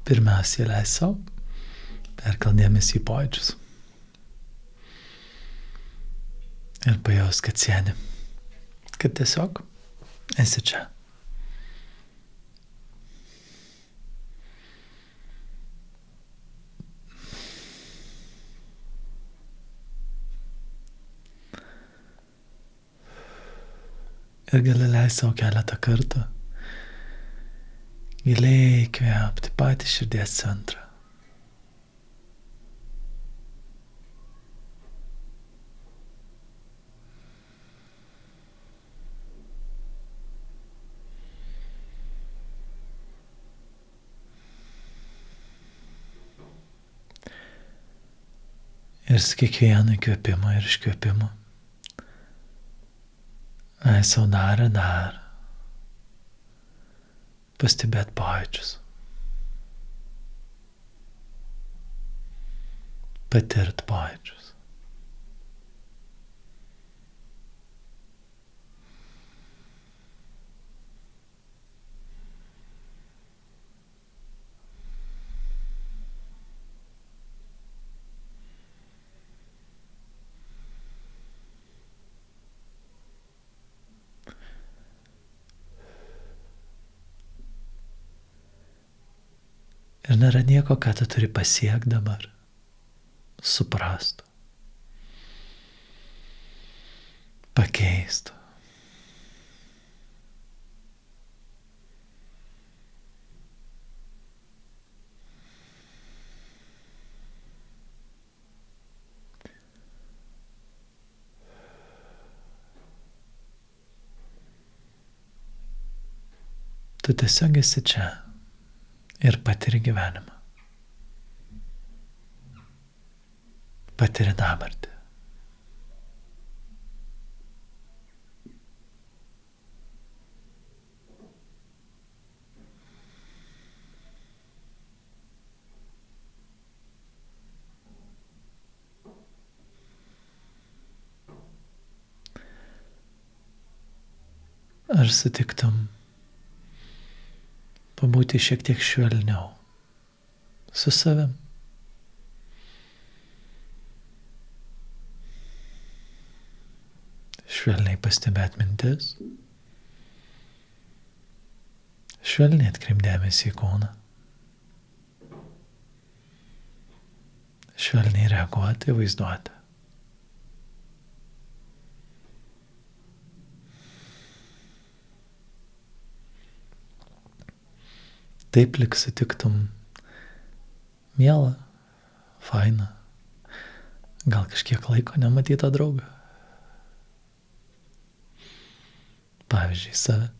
Pirmiausiai leis savo, perkaldėmės į pojūčius. Ir pajaus, kad sėdi. Kad tiesiog esi čia. Ir gali leisti savo keletą kartų giliai įkvėpti patį širdies centrą. Ir su kiekvienu įkvėpimu ir iškvėpimu leis sau dar pastebėt pojūčius, patirt pojūčius. Ir nėra nieko, ką tu turi pasiekti dabar, suprastų, pakeistų. Tu tiesiog esi čia. Ir patiri gyvenimą. Patiri dabartį. Ar sutiktum pabūti šiek tiek švelniau su savim? Švelniai pastebėt mintis, švelniai atkreipti dėmesį į kūną, švelniai reaguoti į vaizduotę. Taip lyg sutiktum mielą, fainą, gal kažkiek laiko nematytą draugą. Pavyzdžiui, save.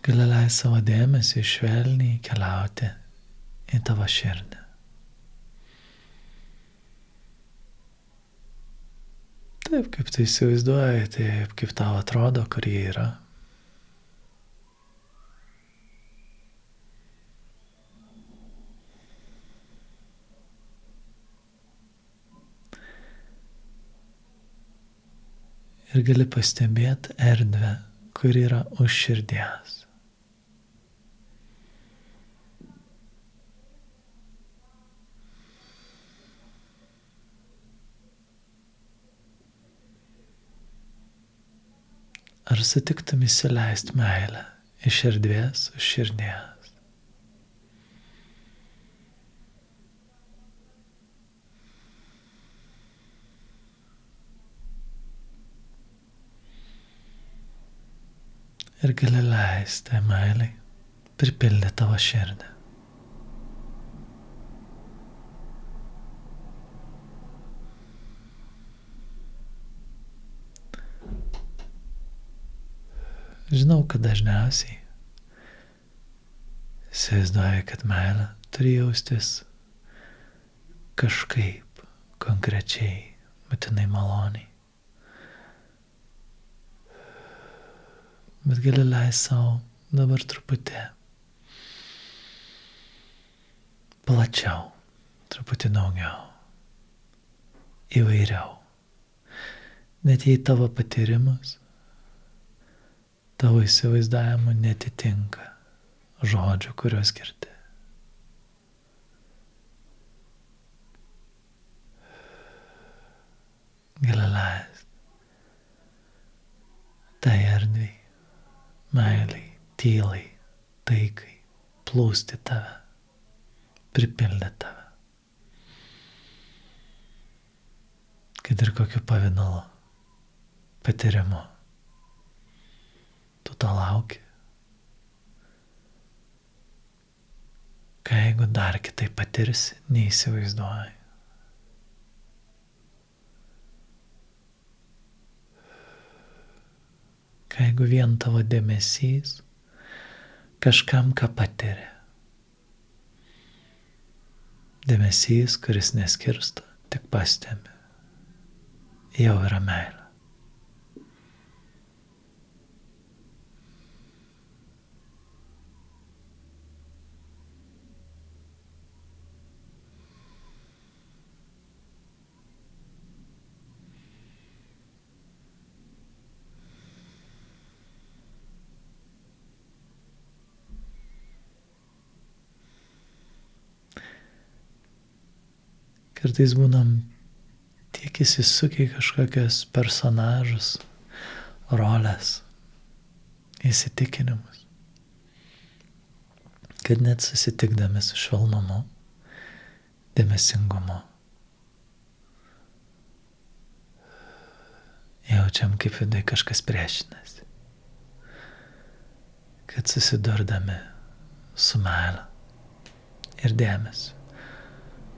Gali leisti savo dėmesį švelniai keliauti į tavo širdį. Taip, kaip tu įsivaizduoji, taip, kaip tau atrodo, kur jie yra. Ir gali pastebėti erdvę, kur yra už širdies. Ar sutiktum įsileisti meilę iš erdvės už širdies? Ir gali leisti meilei pripildyti tavo širdį. Žinau, kad dažniausiai įsivaizduoju, kad meilė turi jaustis kažkaip konkrečiai, būtinai maloniai. Bet gali leisti savo dabar truputį plačiau, truputį daugiau, įvairiau. Net jei tavo patyrimas, tavo įsivaizdavimų netitinka žodžių, kuriuos girdi. Gali leisti tai erdvei, meiliai, tylai, taikai plūsti tave, pripildyti tave. Kad ir kokiu pavidalu, patyrimu, tu to lauki. Ką jeigu dar kitaip patirsi, neįsivaizduoji. Ką jeigu vien tavo dėmesys kažkam, ką patiri. Dėmesys, kuris neskirsto, tik pastebi. Jau yra meilė. Kartais būnam tiek įsisukę į kažkokias personažus, rolės, įsitikinimus, kad net susitikdami su švelnumu, dėmesingumu, jaučiam, kaip vidai kažkas priešinasi, kad susidurdami su meile ir dėmesiu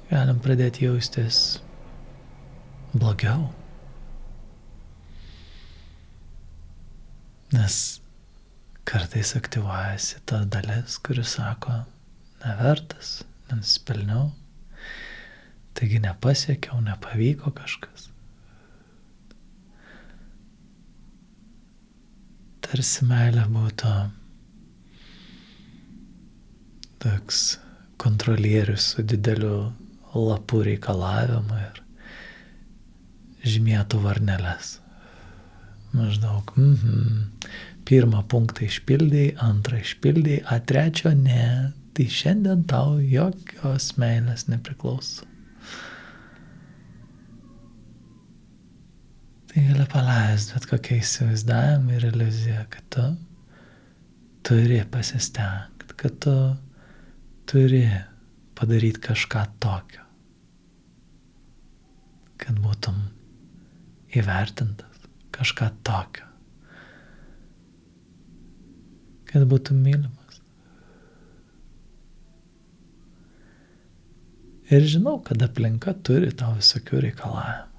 galim pradėti jaustis blogiau. Nes kartais aktyvuojasi ta dalis, kuris sako, nevertas, nenusipelniau, taigi nepasiekiau, nepavyko kažkas. Tarsi meilė būtų toks kontrolierius su dideliu lapų reikalavimu ir žymėtų varneles. Maždaug, pirmą punktą išpildai, antrą išpildai, a trečio ne, tai šiandien tau jokios meilės nepriklauso. Tai gali paleisti bet kokią įsivaizdavimą ir iliuziją, kad tu turi pasistengti, kad tu turi padaryti kažką tokio, kad būtum įvertintas, kažką tokio, kad būtum mylimas. Ir žinau, kad aplinka turi tau visokių reikalavimų.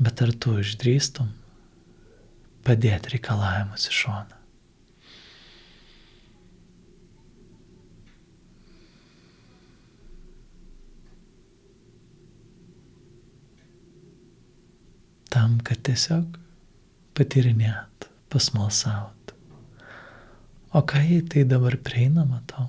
Bet ar tu išdrįstum padėti reikalavimus į šoną? Tam, kad tiesiog patyrinėt, pasmalsaut. O ką jei tai dabar prieinama tau?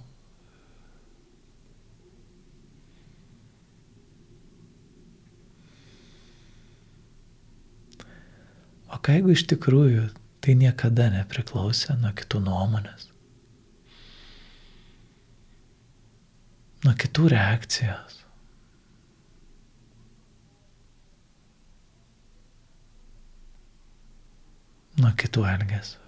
O ką jeigu iš tikrųjų tai niekada nepriklausė nuo kitų nuomonės, nuo kitų reakcijos? Nuo kitų elgesio.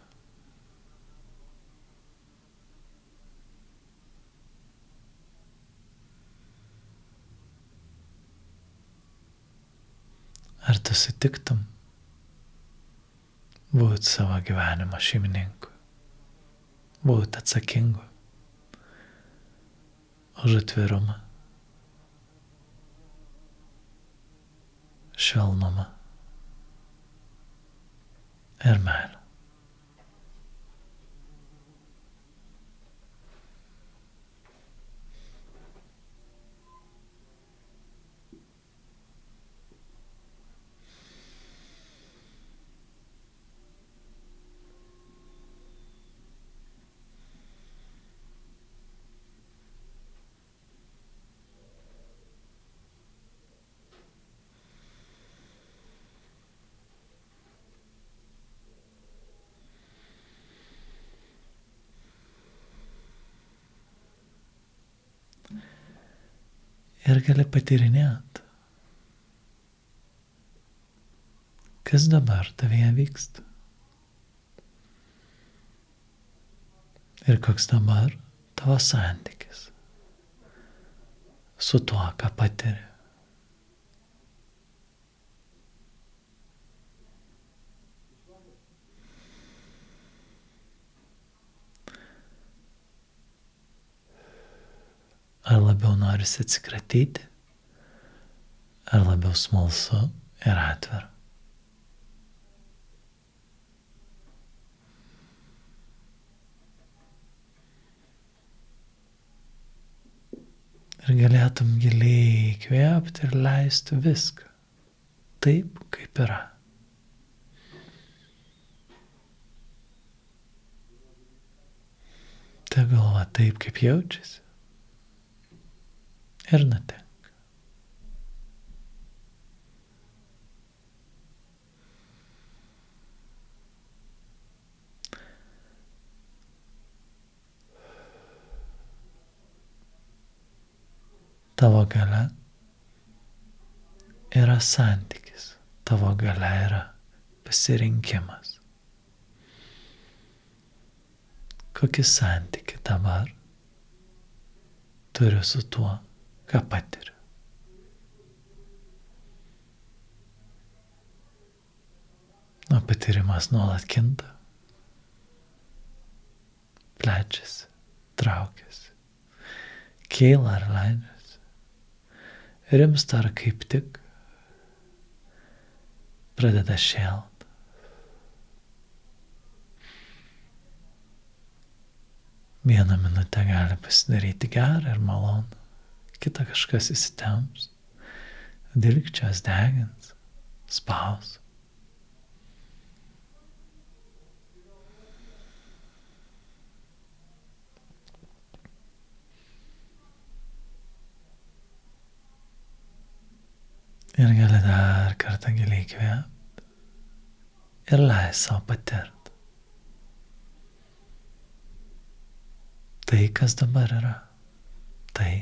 Ar tu sutiktum būti savo gyvenimo šeimininku, būti atsakingu už atvirumą, švelnumą ir meilę? Ir gali patyrinėti, kas dabar tavyje vyksta. Ir koks dabar tavo santykis su tuo, ką patiri. Ar labiau norisi atsikratyti, ar labiau smalsu ir atvira. Ir galėtum giliai įkvėpti ir leisti viską taip, kaip yra. Tegul va taip, kaip jaučiasi. Ir nutinka. Tavo galia yra santykis, tavo galia yra pasirinkimas. Kokį santykį dabar turiu su tuo, ką patiriu. O patyrimas nuolat kinta, plečiasi, traukiasi, kyla ar leidžiasi, rimsta ar kaip tik pradeda šėlt. Vieną minutę gali pasidaryti gerą ir malonu, kitą kažkas įsitemps, dilgčias, degins, spaus. Ir gali dar kartą giliai įkvėpti ir leist savo patirti. Tai, kas dabar yra, tai,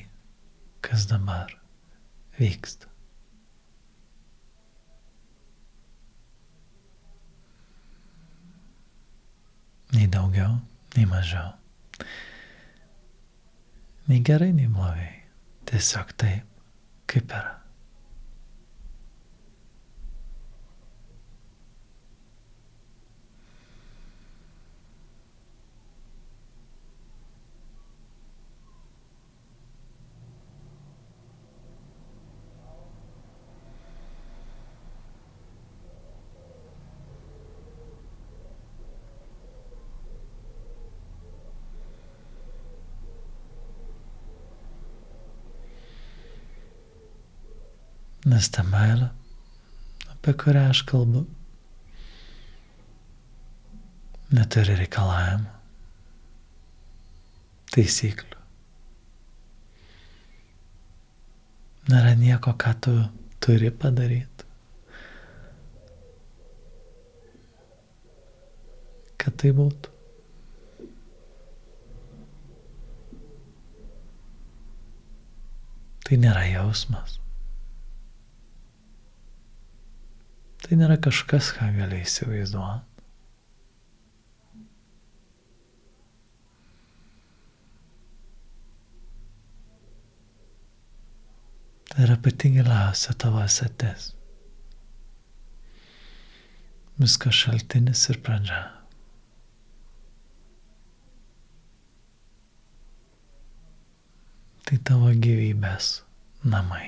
kas dabar vyksta. Nei daugiau, nei mažiau. Nei gerai, nei blogai. Tiesiog taip, kaip yra. Nes ta meilė, apie kurią aš kalbu, neturi reikalavimų, taisyklių. Nėra nieko, ką tu turi padaryti, kad tai būtų. Tai nėra jausmas. Tai nėra kažkas, ką gali įsivaizduoti. Tai yra pati giliausia tavo esatis. Visko šaltinis ir pradžia. Tai tavo gyvybės namai.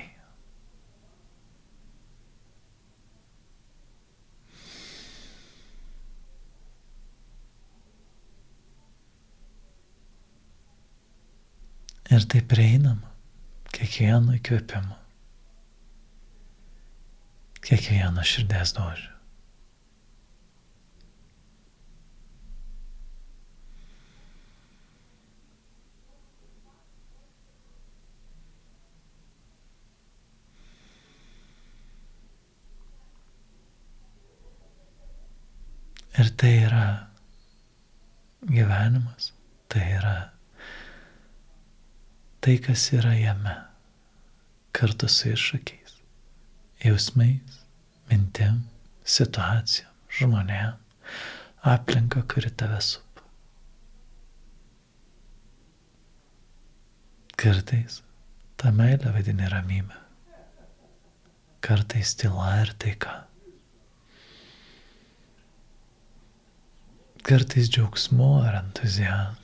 Ir tai prieinama kiekvienu įkvėpimu, kiekvienu širdies dūžiu. Ir tai yra gyvenimas, tai yra tai, kas yra jame, kartu su iššūkiais, jausmais, mintim, situacijom, žmonėm, aplinka, kuri tave supa. Kartais tą meilę vadini ramybę, kartais tyla ir taika, kartais džiaugsmu ar entuziazmu.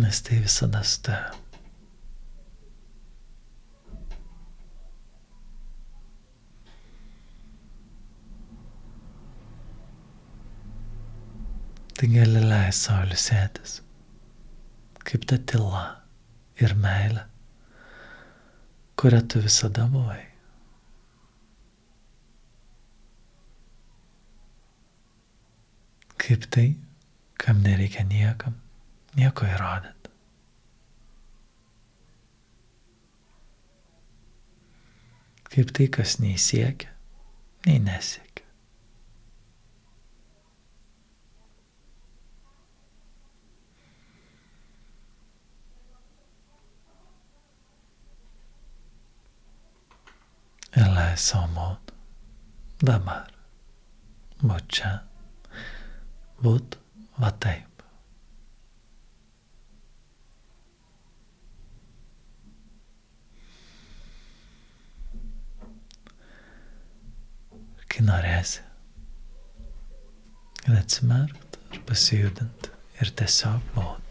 Nes tai visada su tavimi. Tai gali leisti sau ilsėtis, kaip ta tyla ir meilė, kuria tu visada buvai. Kaip tai, kam nereikia niekam nieko įrodyti. Kaip tai, kas nei siekia, nei nesiekia. Ir leis savo būt dabar, būt čia, būt va taip. Kai norėsi, gali atsimerkti ar pasijudinti ir tiesiog būt.